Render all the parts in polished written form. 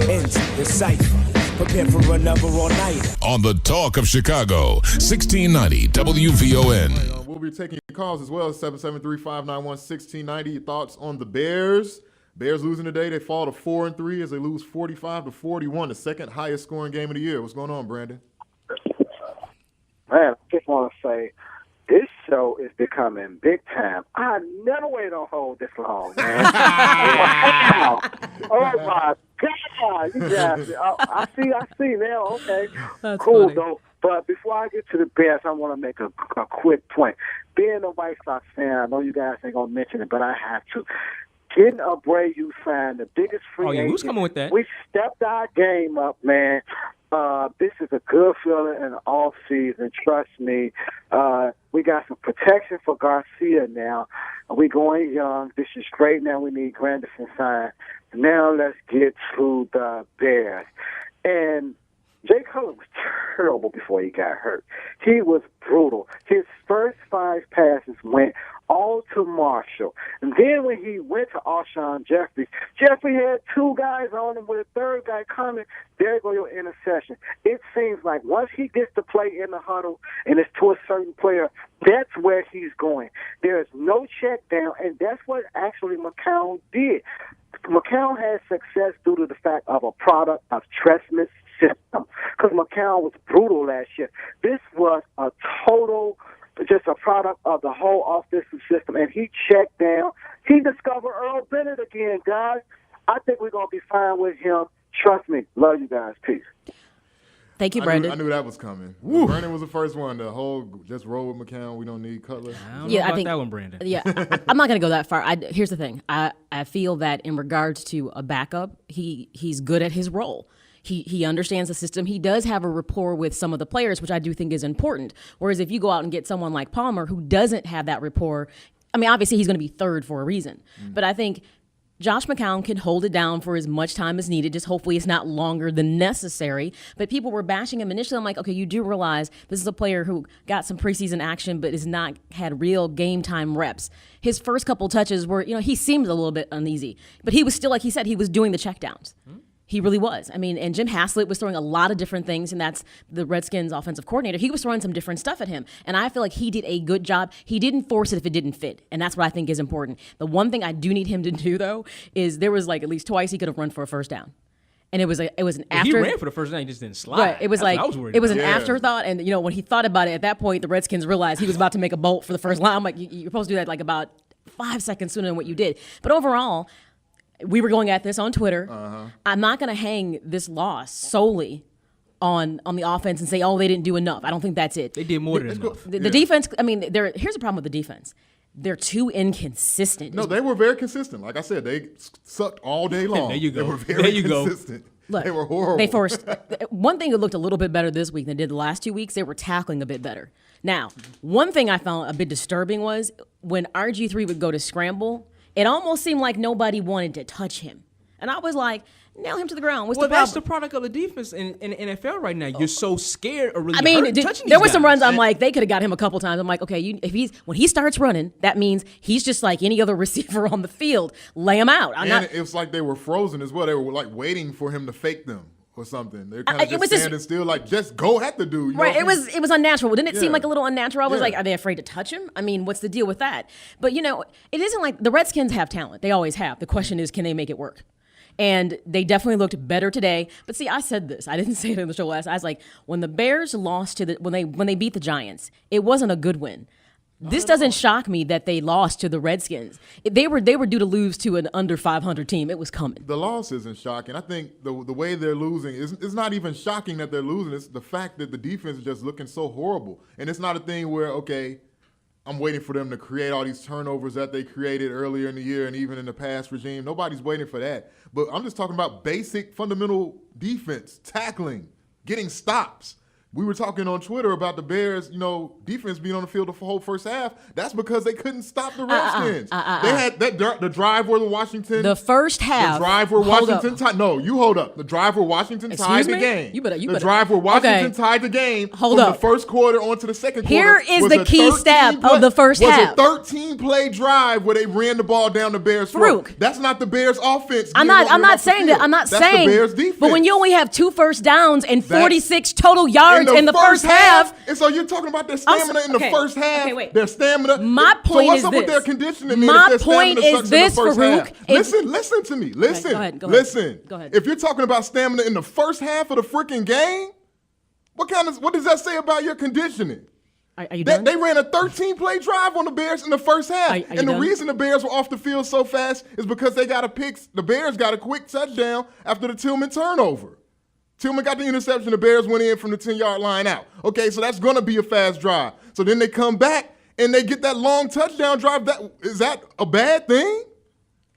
ends the Cypher. Prepare for another all-nighter. On the Talk of Chicago, 1690 WVON. We'll be taking your calls as well, 773-591-1690. Your thoughts on the Bears. Bears losing today. They fall to 4-3 as they lose 45-41, the second highest scoring game of the year. What's going on, Brandon? Man, I just want to say, this show is becoming big time. I never waited on hold this long, man. Wow. Oh, my God. You guys, I see now. Okay. That's cool, funny. though. But before I get to the Bears, I want to make a quick point. Being a White Sox fan, I know you guys ain't going to mention it, but I have to. Getting Abreu signed, the biggest free agent. We was coming with that. We stepped our game up, man. This is a good feeling in the off season. Trust me. We got some protection for Garcia now. We going young. This is great. Now we need Granderson signed. Now let's get to the Bears. And Jay Cutler was terrible before he got hurt. He was brutal. His first 5 passes went all to Marshall. And then when he went to Alshon Jeffrey had 2 guys on him with a third guy coming. There go your interception. It seems like once he gets to play in the huddle and it's to a certain player, that's where he's going. There's no check down, and that's what actually McCown did. McCown had success due to the fact of a product of Trestman's system, because McCown was brutal last year. This was a total, just a product of the whole offensive system, and he checked down. He discovered Earl Bennett again, guys. I think we're going to be fine with him. Trust me. Love you guys. Peace. Thank you, Brandon. I knew that was coming. Brandon was the first one. The whole just roll with McCown. We don't need Cutler. I think that one, Brandon. Yeah, I'm not going to go that far. Here's the thing. I feel that in regards to a backup, he's good at his role. He understands the system. He does have a rapport with some of the players, which I do think is important. Whereas if you go out and get someone like Palmer who doesn't have that rapport, I mean, obviously he's going to be third for a reason. But I think Josh McCown can hold it down for as much time as needed. Just hopefully it's not longer than necessary. But people were bashing him initially. I'm like, okay, you do realize this is a player who got some preseason action but has not had real game time reps. His first couple touches were, he seemed a little bit uneasy. But he was still, like he said, he was doing the checkdowns. He really was. I mean, and Jim Haslett was throwing a lot of different things, and that's the Redskins offensive coordinator. He was throwing some different stuff at him, and I feel like he did a good job. He didn't force it if it didn't fit, and that's what I think is important. The one thing I do need him to do, though, is there was like at least twice he could have run for a first down. And it was an after. He ran for the first down. He just didn't slide. Right. It was That's like what I was worried it was about. an afterthought, and when he thought about it at that point, the Redskins realized he was about to make a bolt for the first line. I'm like, you're supposed to do that like about 5 seconds sooner than what you did. But overall, we were going at this on Twitter. I'm not going to hang this loss solely on the offense and say, oh, they didn't do enough. I don't think that's it. They did more than enough. The defense, I mean, here's the problem with the defense. They're too inconsistent. No, they were very consistent. Like I said, they sucked all day long. There you go. They were very consistent. Look, they were horrible. They forced one thing that looked a little bit better this week than it did the last 2 weeks. They were tackling a bit better. Now, one thing I found a bit disturbing was when RG3 would go to scramble, it almost seemed like nobody wanted to touch him. And I was like, nail him to the ground. What's the problem? That's the product of the defense in NFL right now. You're so scared of really touching there were these some guys. runs I'm like, they could have got him a couple times. I'm like, okay, when he starts running, that means he's just like any other receiver on the field. Lay him out. It was like they were frozen as well. They were like waiting for him to fake them or something. They're kind of just standing still, like, just go at the dude. Right, it was unnatural. Didn't it seem like a little unnatural? I was like, are they afraid to touch him? I mean, what's the deal with that? But, it isn't like the Redskins have talent. They always have. The question is, can they make it work? And they definitely looked better today. But see, I said this. I didn't say it in the show last. I was like, when the Bears lost when they beat the Giants, it wasn't a good win. This doesn't shock me that they lost to the Redskins. They were due to lose to an under 500 team. It was coming. The loss isn't shocking. I think the way they're losing it's not even shocking that they're losing. It's the fact that the defense is just looking so horrible. And it's not a thing where, okay, I'm waiting for them to create all these turnovers that they created earlier in the year and even in the past regime. Nobody's waiting for that. But I'm just talking about basic fundamental defense, tackling, getting stops. we were talking on Twitter about the Bears, defense being on the field the whole first half. That's because they couldn't stop the Redskins. They had the drive where Washington. The first half. The drive where Washington tied. No, you hold up. The drive where Washington tied the game. The drive where Washington tied the game from the first quarter onto the second quarter. Here is the key stat of the first half. Was a 13-play drive where they ran the ball down the Bears' throat. That's not the Bears' offense. I'm not saying that. I'm not That's saying. The Bears' defense. But when you only have 2 first downs and 46 total yards in the first half. And so you're talking about their stamina in the first half. Okay, wait. Their stamina. My point is this. So what's up with their conditioning? My point is this, Farouk. Listen to me. Listen. Go ahead. Listen. Go ahead. If you're talking about stamina in the first half of the freaking game, what does that say about your conditioning? Are you done? They ran a 13-play drive on the Bears in the first half. And the reason the Bears were off the field so fast is because the Bears got a quick touchdown after the Tillman turnover. Tillman got the interception. The Bears went in from the 10-yard line out. Okay, so that's going to be a fast drive. So then they come back and they get that long touchdown drive. Is that a bad thing?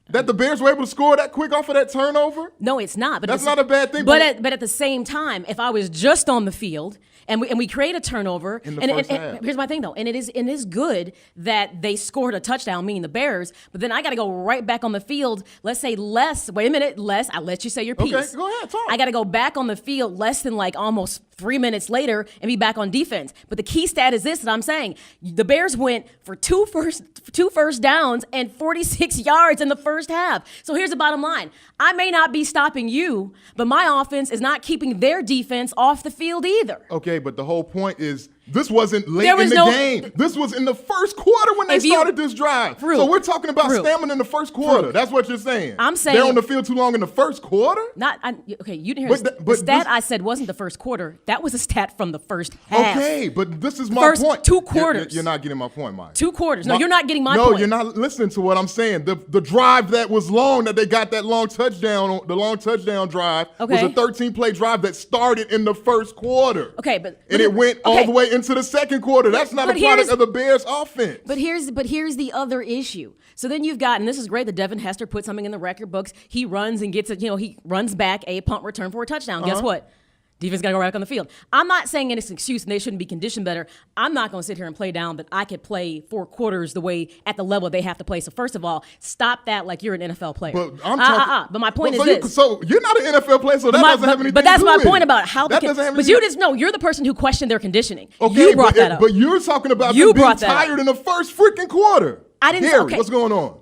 That the Bears were able to score that quick off of that turnover? No, it's not. But that's not a bad thing. But at the same time, if I was just on the field and we create a turnover, and here's my thing though, and it is good that they scored a touchdown, meaning the Bears. But then I got to go right back on the field. Let's say less. Wait a minute, less. I'll let you say your piece. Okay, go ahead, talk. I got to go back on the field less than like almost 3 minutes later and be back on defense. But the key stat is this that I'm saying: the Bears went for two first downs and 46 yards in the first half. So here's the bottom line: I may not be stopping you, but my offense is not keeping their defense off the field either. Okay, but the whole point is this wasn't late in the game. This was in the first quarter when they started this drive. So we're talking about stamina in the first quarter. That's what you're saying. I'm saying they're on the field too long in the first quarter? Okay, you didn't hear the stat I said wasn't the first quarter. That was a stat from the first half. Okay, but this is my point. 2 quarters. You're not getting my point, Mike. 2 quarters. No, you're not getting my point. No, you're not listening to what I'm saying. The drive that was long, that they got that long touchdown, the long touchdown drive, was a 13-play drive that started in the first quarter. Okay, but it went all the way into the second quarter. That's not a product of the Bears' offense. But here's the other issue. So then you've got, and this is great that Devin Hester put something in the record books. He runs and gets he runs back a punt return for a touchdown. Guess what? Defense got to go back on the field. I'm not saying it's an excuse and they shouldn't be conditioned better. I'm not going to sit here and play down that I could play 4 quarters the way at the level they have to play. So first of all, stop that like you're an NFL player. But I'm talking. But my point is this. So you're not an NFL player, so that doesn't have anything to do with it. But that's my point about how that doesn't have But you just know you're the person who questioned their conditioning. Okay, you brought that up. But you're talking about them being tired in the first freaking quarter. I didn't. Gary, what's going on?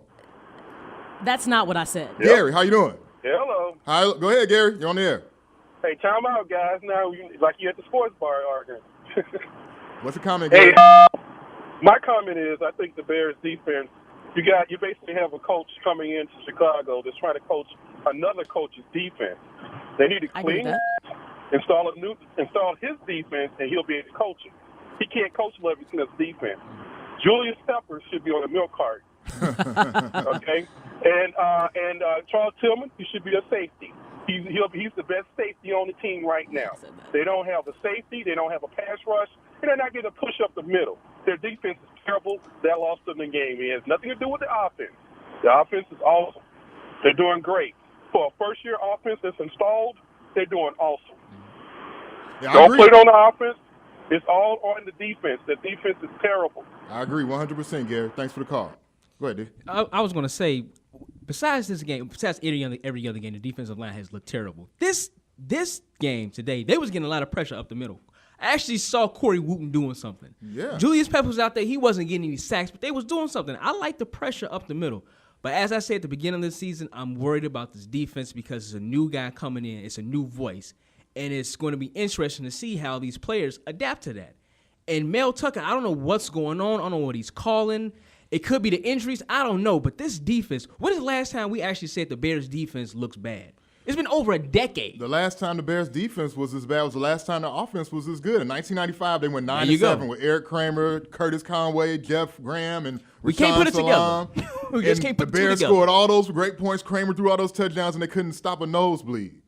That's not what I said. Gary, how you doing? Hello. Hi, go ahead, Gary. You're on the air. Hey, time out, guys. Now, like you at the sports bar arguing. What's the comment, Gary? My comment is, I think the Bears defense, you basically have a coach coming into Chicago that's trying to coach another coach's defense. They need to clean it, install his defense, and he'll be able to coach it. He can't coach Lovie Smith's defense. Julius Peppers should be on a milk cart. Okay? And Charles Tillman, he should be a safety. He's the best safety on the team right now. They don't have a safety. They don't have a pass rush. And they're not getting a push up the middle. Their defense is terrible. That lost them the game. It has nothing to do with the offense. The offense is awesome. They're doing great. For a first-year offense that's installed, they're doing awesome. Yeah, don't put it on the offense. It's all on the defense. The defense is terrible. I agree 100%, Gary. Thanks for the call. Go ahead, dude. I was going to say, besides this game, besides every other game, the defensive line has looked terrible. This game today, they was getting a lot of pressure up the middle. I actually saw Corey Wooten doing something. Yeah. Julius Peppers was out there. He wasn't getting any sacks, but they was doing something. I like the pressure up the middle. But as I said at the beginning of the season, I'm worried about this defense because it's a new guy coming in. It's a new voice. And it's going to be interesting to see how these players adapt to that. And Mel Tucker, I don't know what's going on. I don't know what he's calling. It could be the injuries. I don't know. But this defense, when is the last time we actually said the Bears' defense looks bad? It's been over a decade. The last time the Bears' defense was as bad was the last time the offense was as good. In 1995, they went 9-7 with Eric Kramer, Curtis Conway, Jeff Graham, and we can't put it Salam. Together. We just can't put it together. The Bears scored all those great points. Kramer threw all those touchdowns, and they couldn't stop a nosebleed.